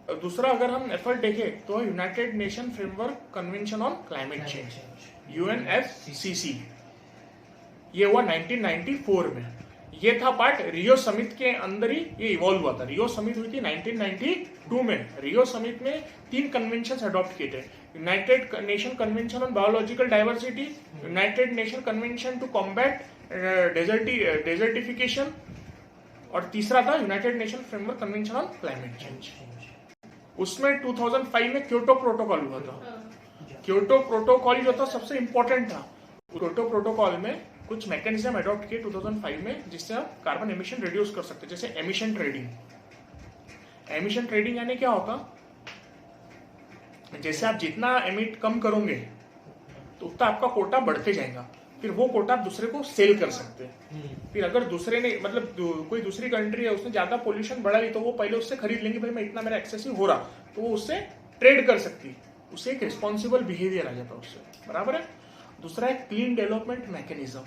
Speaker 1: और दूसरा अगर हम एफर्ट देखें तो United Nation framework convention on climate change, UNFCCC, ये हुआ 1994 में। ये था पार्ट रियो समिट के अंदर ही ये इवॉल्व हुआ था। रियो समिट हुई थी 1992 में। रियो समिट में 3 कन्वेंशन अडॉप्ट किए थे, United Nation convention on biological diversity, United Nation convention to combat desertification, और तीसरा था United Nation framework convention on climate change. उसमें 2005 में क्योटो प्रोटोकॉल हुआ था। क्योटो प्रोटोकॉल जो था सबसे इंपॉर्टेंट था। क्योटो प्रोटोकॉल में कुछ मैकेनिज्म अडॉप्ट किए 2005 में, जिससे आप कार्बन एमिशन रिड्यूस कर सकते हैं, जैसे एमिशन ट्रेडिंग। एमिशन ट्रेडिंग यानी क्या होता? जैसे आप जितना एमिट कम करोगे तो उतना आपका कोटा बढ़ते जाएगा, फिर वो कोटा आप दूसरे को सेल कर सकते हैं। फिर अगर दूसरे ने मतलब कोई दूसरी कंट्री है उसने ज्यादा पोल्यूशन बढ़ाई तो वो पहले उससे खरीद लेंगे, भाई मैं इतना मेरा एक्सेसिव हो रहा, तो वो उससे ट्रेड कर सकती, उससे एक रिस्पॉन्सिबल बिहेवियर आ जाता उससे, बराबर है। दूसरा है क्लीन डेवलपमेंट मैकेनिज्म,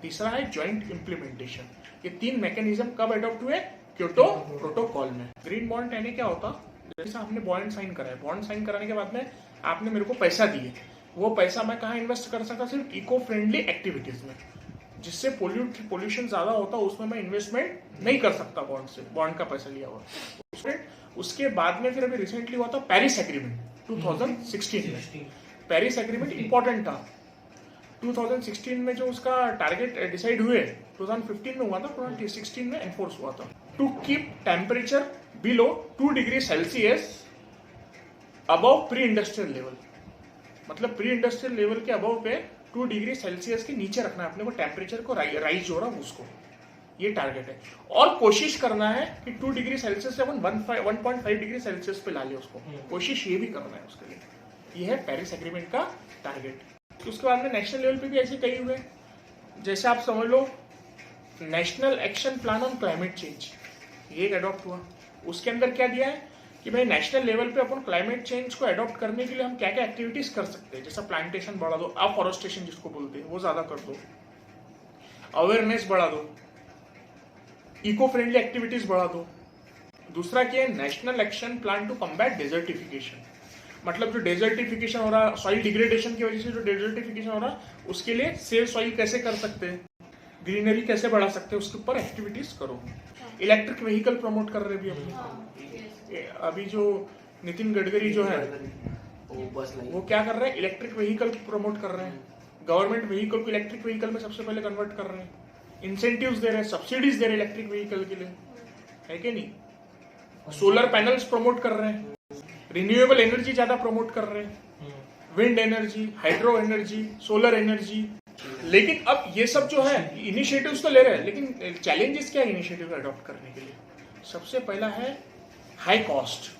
Speaker 1: तीसरा है ज्वाइंट इंप्लीमेंटेशन। ये 3 मैकेनिज्म कब अडॉप्ट हुए? क्योटो प्रोटोकॉल में। ग्रीन बॉन्ड यानी क्या होता? जैसे आपने बॉन्ड साइन करा है, बॉन्ड साइन कराने के बाद में आपने मेरे को पैसा दिए, वो पैसा मैं कहाँ इन्वेस्ट कर सकता? सिर्फ इको फ्रेंडली एक्टिविटीज में, जिससे पोल्यूशन ज्यादा होता है उसमें मैं इन्वेस्टमेंट नहीं कर सकता बॉन्ड से, बॉन्ड का पैसा लिया हुआ। उसके बाद में फिर अभी रिसेंटली हुआ था पेरिस एग्रीमेंट 2016 में। पेरिस एग्रीमेंट इंपॉर्टेंट था। 2016 में जो उसका टारगेट डिसाइड हुए 2015 में हुआ था, 2016 में एनफोर्स हुआ था, to keep temperature below 2 degree Celsius above pre industrial level. मतलब प्री इंडस्ट्रियल लेवल के अबव पे 2 डिग्री सेल्सियस के नीचे रखना है अपने को, टेम्परेचर को राइज हो रहा है उसको, ये टारगेट है। और कोशिश करना है कि 2 डिग्री सेल्सियस से अपन 1.5 डिग्री सेल्सियस पे ला ले उसको, कोशिश ये भी करना है उसके लिए। ये है पेरिस एग्रीमेंट का टारगेट। उसके बाद में नेशनल लेवल पे भी ऐसे कई हुए, जैसे आप समझ लो national action plan on climate change, ये एक अडॉप्ट हुआ। उसके अंदर क्या दिया है कि भाई नेशनल लेवल पे अपन क्लाइमेट चेंज को अडॉप्ट करने के लिए हम क्या क्या एक्टिविटीज कर सकते हैं, जैसा प्लांटेशन बढ़ा दो, अफॉरेस्टेशन जिसको बोलते हैं वो ज्यादा कर दो, अवेयरनेस बढ़ा दो, इको फ्रेंडली एक्टिविटीज बढ़ा दो। दूसरा क्या है? National action plan to combat desertification. मतलब जो डेजर्टिफिकेशन हो रहा, सॉइल डिग्रेडेशन की वजह से जो डेजर्टिफिकेशन हो रहा, उसके लिए सेव सॉइल कैसे कर सकते हैं, ग्रीनरी कैसे बढ़ा सकते हैं, उसके ऊपर एक्टिविटीज करो। इलेक्ट्रिक व्हीकल प्रमोट कर रहे भी अभी जो नितिन गडकरी जो है वो क्या कर रहे हैं? इलेक्ट्रिक व्हीकल प्रमोट कर रहे हैं। गवर्नमेंट व्हीकल को इलेक्ट्रिक व्हीकल में सबसे पहले कन्वर्ट कर रहे हैं, इंसेंटिव्स दे रहे हैं, सब्सिडीज दे रहे हैं इलेक्ट्रिक व्हीकल के लिए, है कि नहीं? सोलर पैनल्स प्रमोट कर रहे हैं, रिन्यूएबल एनर्जी ज्यादा प्रमोट कर रहे हैं, wind energy, hydro energy, solar energy. लेकिन अब ये सब जो है इनिशिएटिव्स तो ले रहे हैं, लेकिन चैलेंजेस क्या है इनिशिएटिव अडॉप्ट करने के लिए? सबसे पहला है हाई कॉस्ट।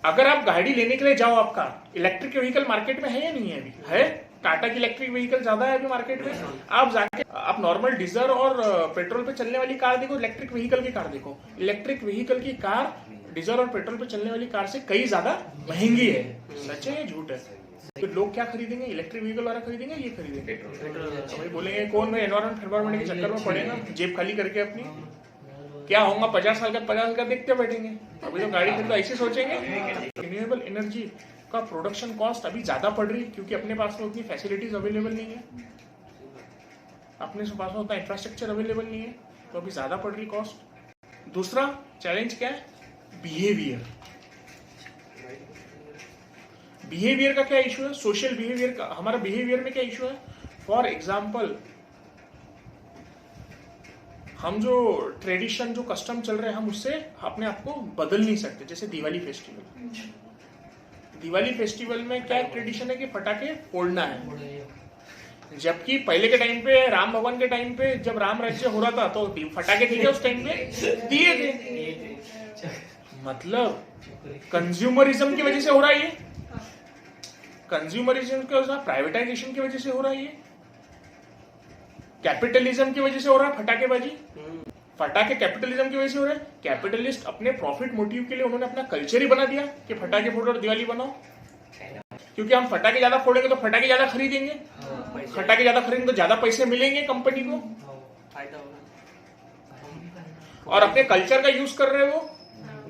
Speaker 1: अगर आप गाड़ी लेने के लिए जाओ, आपका इलेक्ट्रिक व्हीकल मार्केट में है या नहीं है? अभी है, टाटा की इलेक्ट्रिक व्हीकल ज्यादा है अभी मार्केट में। आप जाके आप नॉर्मल डीजल और पेट्रोल पे चलने वाली कार देखो, इलेक्ट्रिक व्हीकल की कार देखो, इलेक्ट्रिक व्हीकल की कार डीजल और पेट्रोल पे चलने वाली कार से कई ज्यादा महंगी है। सच है या झूठ है? तो लोग क्या खरीदेंगे? इलेक्ट्रिक व्हीकल वाला खरीदेंगे, ये खरीदेंगे तो भाई बोलेंगे कौन भाई एनवायरमेंट के चक्कर में पड़ेगा, जेब खाली करके अपनी क्या होगा 50 साल का देखते बैठेंगे। अभी तो गाड़ी खरीदो ऐसे सोचेंगे। रिन्यूएबल एनर्जी का प्रोडक्शन कॉस्ट अभी ज्यादा पड़ रही है क्योंकि अपने पास में उतनी फैसिलिटीज अवेलेबल नहीं है, अपने पास में उतना इंफ्रास्ट्रक्चर अवेलेबल नहीं है, तो अभी ज्यादा पड़ रही कॉस्ट। दूसरा चैलेंज क्या है? बिहेवियर। बिहेवियर का क्या इशू है? सोशल बिहेवियर का। हमारा बिहेवियर में क्या इशू है? फॉर एग्जाम्पल हम जो ट्रेडिशन जो कस्टम चल रहे हैं हम उससे अपने आप को बदल नहीं सकते। जैसे दिवाली फेस्टिवल, दिवाली फेस्टिवल में क्या ट्रेडिशन है कि पटाखे फोड़ना है, जबकि पहले के टाइम पे राम भगवान के टाइम पे जब राम राज्य हो रहा था तो फटाके थे उस टाइम पे दिए थे। मतलब कंज्यूमरिज्म की वजह से हो रहा है ये, कंज्यूमरिज्म की वजह से, प्राइवेटाइजेशन की वजह से हो रहा है ये। कैपिटलिज्म की वजह से हो रहा है फटाकेबाजी, फटाके कैपिटलिज्म की वजह से हो रहा है। कैपिटलिस्ट अपने प्रॉफिट मोटिव के लिए उन्होंने अपना कल्चर ही बना दिया कि फटाके फोड़ो और दिवाली बनाओ, क्योंकि हम फटाके ज्यादा फोड़ेंगे तो फटाके ज्यादा खरीदेंगे, फटाके ज्यादा खरीदेंगे तो ज्यादा पैसे मिलेंगे कंपनी को, और अपने कल्चर का यूज कर रहे हो।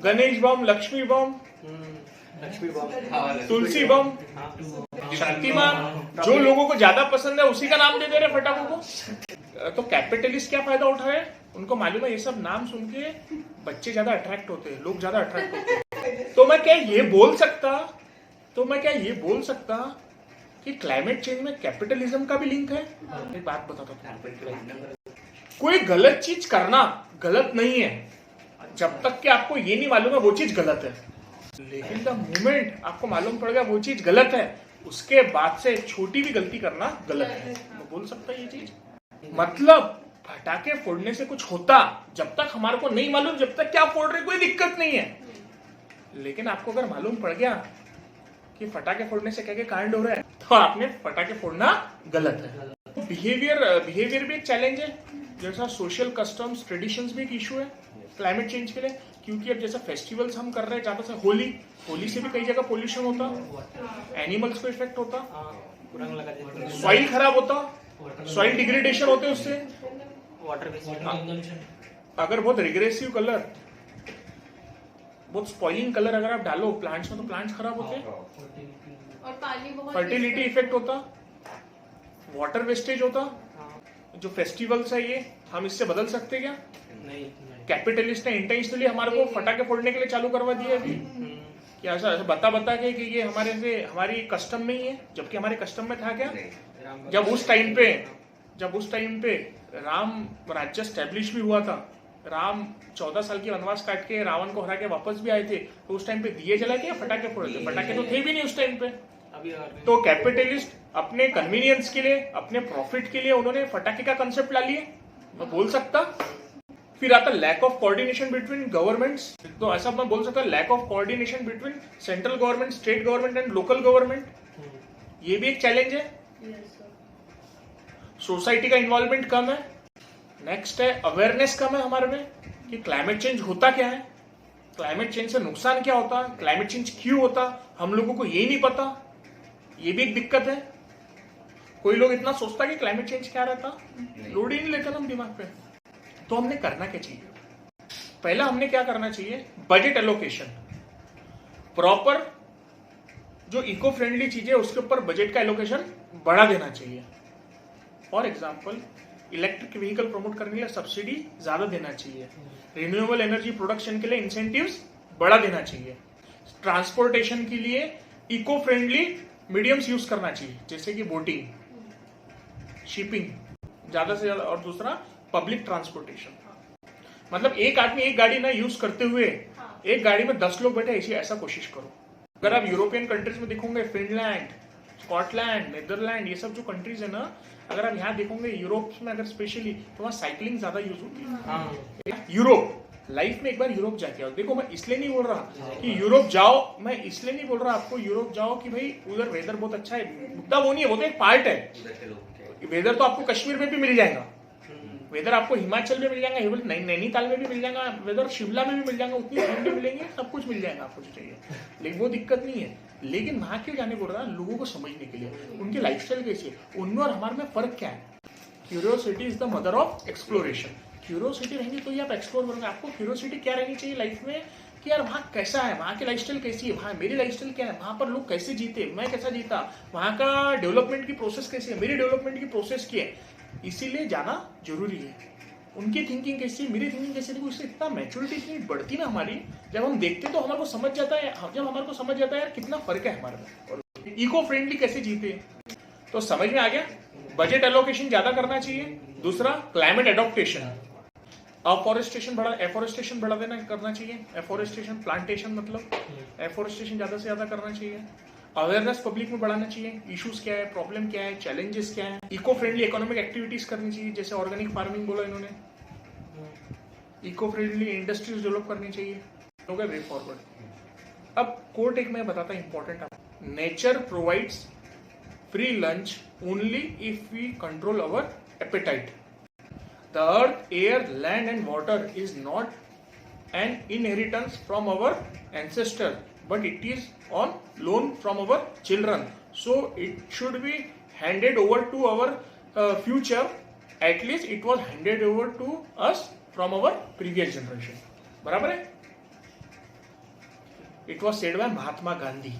Speaker 1: गणेश बम, लक्ष्मी बम, तुलसी बम, शक्तिमान, जो लोगों को ज्यादा पसंद है उसी का नाम दे दे रहे फटाकों को। तो कैपिटलिस्ट क्या फायदा उठा रहे हैं, उनको मालूम है ये सब नाम सुन के बच्चे ज्यादा अट्रैक्ट होते हैं, लोग ज्यादा अट्रैक्ट होते हैं। तो मैं क्या ये बोल सकता कि क्लाइमेट चेंज में कैपिटलिज्म का भी लिंक है? एक बात बताता हूँ, कोई गलत चीज करना गलत नहीं है जब तक कि आपको ये नहीं मालूम है वो चीज गलत है, लेकिन द मोमेंट आपको मालूम पड़ गया वो चीज गलत है, उसके बाद से छोटी भी गलती करना गलत है। मैं बोल सकता ये चीज, मतलब फटाके फोड़ने से कुछ होता जब तक हमारे को नहीं मालूम, जब तक क्या फोड़ रहे कोई दिक्कत नहीं है, लेकिन आपको अगर मालूम पड़ गया कि फटाके फोड़ने से क्या क्या कांड हो रहा है तो आपने फटाके फोड़ना गलत है। बिहेवियर भी एक चैलेंज है, जैसा सोशल कस्टम्स ट्रेडिशंस भी एक इशू है क्लाइमेट चेंज के लिए, क्योंकि अब जैसा फेस्टिवल्स हम कर रहे हैं ज्यादा से होली से भी कई जगह पोल्यूशन होता, एनिमल्स को इफेक्ट होता, सॉइल खराब होता, सॉइल डिग्रेडेशन होते उससे, अगर बहुत रिग्रेसिव कलर, बहुत स्पॉइलिंग कलर अगर आप डालो प्लांट्स में तो प्लांट्स खराब होते हैं, फर्टिलिटी इफेक्ट होता, वाटर वेस्टेज होता। जो फेस्टिवल्स है ये हम इससे बदल सकते क्या? नहीं। कैपिटलिस्ट ने इंटेंशनली हमारे को फटाके फोड़ने के लिए चालू करवा दिया अभी कि ऐसा बता के कि ये हमारी कस्टम में ही है, जबकि हमारे कस्टम में था क्या? जब उस टाइम पे राम राज्य स्टैब्लिश भी हुआ था, राम 14 साल की वनवास काट के रावण को हरा के वापस भी आए थे, तो उस टाइम पे दिए जला के फटाके फोड़े थे? फटाके तो थे भी नहीं उस टाइम पे। तो कैपिटलिस्ट अपने कन्वीनियंस के लिए, अपने प्रॉफिट के लिए उन्होंने फटाके का कंसेप्ट ला लिए, मैं बोल सकता। फिर आता lack of coordination between governments, तो ऐसा मैं बोल सकता lack of coordination between central government, state government and local government, ये भी एक चैलेंज है। सोसाइटी का इन्वॉल्वमेंट कम है। नेक्स्ट है अवेयरनेस कम है हमारे में कि क्लाइमेट चेंज होता क्या है, क्लाइमेट चेंज से नुकसान क्या होता है, क्लाइमेट चेंज क्यों होता, हम लोगों को ये नहीं पता, ये भी एक दिक्कत है। कोई लोग इतना सोचता कि क्लाइमेट चेंज क्या रहता, लोड ही नहीं लेता हम दिमाग पे। तो हमने करना क्या चाहिए? पहला हमने क्या करना चाहिए, बजट एलोकेशन, प्रॉपर जो इको फ्रेंडली चीजें उसके ऊपर बजट का एलोकेशन बढ़ा देना चाहिए। For example electric vehicle promote करने के लिए सब्सिडी ज्यादा देना चाहिए, रिन्यूएबल एनर्जी प्रोडक्शन के लिए इंसेंटिव्स बढ़ा देना चाहिए, ट्रांसपोर्टेशन के लिए इको फ्रेंडली मीडियम्स यूज करना चाहिए जैसे कि बोटिंग, शिपिंग ज्यादा से ज्यादा, और दूसरा पब्लिक ट्रांसपोर्टेशन, मतलब एक आदमी एक गाड़ी ना यूज करते हुए एक गाड़ी में 10 लोग बैठे ऐसा कोशिश करो। अगर आप यूरोपियन कंट्रीज में देखोगे, फिनलैंड, स्कॉटलैंड, नेदरलैंड, ये सब जो कंट्रीज है ना, अगर आप यहाँ देखोगे यूरोप में अगर स्पेशली, तो वहाँ साइकिलिंग ज्यादा यूज होती है। यूरोप लाइफ में एक बार यूरोप जाके आओ। देखो मैं इसलिए नहीं बोल रहा कि यूरोप जाओ, मैं इसलिए नहीं बोल रहा आपको यूरोप जाओ कि भाई उधर वेदर बहुत अच्छा है, मुद्दा वो नहीं है, वो तो एक पार्ट है। वेदर तो आपको कश्मीर में भी मिल जाएगा, वेदर आपको हिमाचल में मिल जाएगा, नैनीताल में भी मिल जाएगा, वेदर शिमला में भी मिल जाएगा, उतनी ठंडी मिलेंगे, सब कुछ मिल जाएगा आपको जो चाहिए, लेकिन वो दिक्कत नहीं है। लेकिन वहां क्यों जाने बोल रहा है? लोगों को समझने के लिए, उनकी लाइफस्टाइल कैसी है, उनमें और हमारे में फर्क क्या है। Curiosity is the mother of exploration. Curiosity रहेंगी तो ही आप एक्सप्लोर करोगे। आपको क्यूरियोसिटी क्या रहनी चाहिए लाइफ में कि यार वहाँ कैसा है, वहाँ की लाइफस्टाइल कैसी है, वहाँ मेरी लाइफस्टाइल क्या है, वहाँ पर लोग कैसे जीते, मैं कैसा जीता, वहाँ का डेवलपमेंट की प्रोसेस कैसी है, मेरी डेवलपमेंट की प्रोसेस क्या है, इसीलिए जाना जरूरी है। उनकी थिंकिंग कैसी, मेरी थिंकिंग कैसी, देखो इससे इतना मैच्योरिटी इतनी बढ़ती ना हमारी, जब हम देखते तो हमारे को समझ जाता है, जब हमारे को समझ जाता है यार कितना फर्क है हमारे में, और इको फ्रेंडली कैसे जीते। तो समझ में आ गया, बजट एलोकेशन ज्यादा करना चाहिए। दूसरा क्लाइमेट एडॉप्टेशन, एफोरेस्टेशन बढ़ा देना करना चाहिए। एफोरेस्टेशन प्लांटेशन, मतलब एफोरेस्टेशन ज्यादा से ज्यादा करना चाहिए। अवेयरनेस पब्लिक में बढ़ाना चाहिए, इश्यूज क्या है, प्रॉब्लम क्या है, चैलेंजेस क्या है। इको फ्रेंडली इकोनॉमिक एक्टिविटीज करनी चाहिए, जैसे ऑर्गेनिक फार्मिंग बोला इन्होंने, इको फ्रेंडली इंडस्ट्रीज डेवलप करनी चाहिए। हो गया वे फॉरवर्ड। अब कोट एक मैं बताता important, nature provides free lunch only if we control our appetite. the earth, air, land and water is not an inheritance from our ancestor, but it is on loan from our children. So it should be handed over to our future. At least it was handed over to us from our previous generation. बराबर है? It was said by Mahatma Gandhi.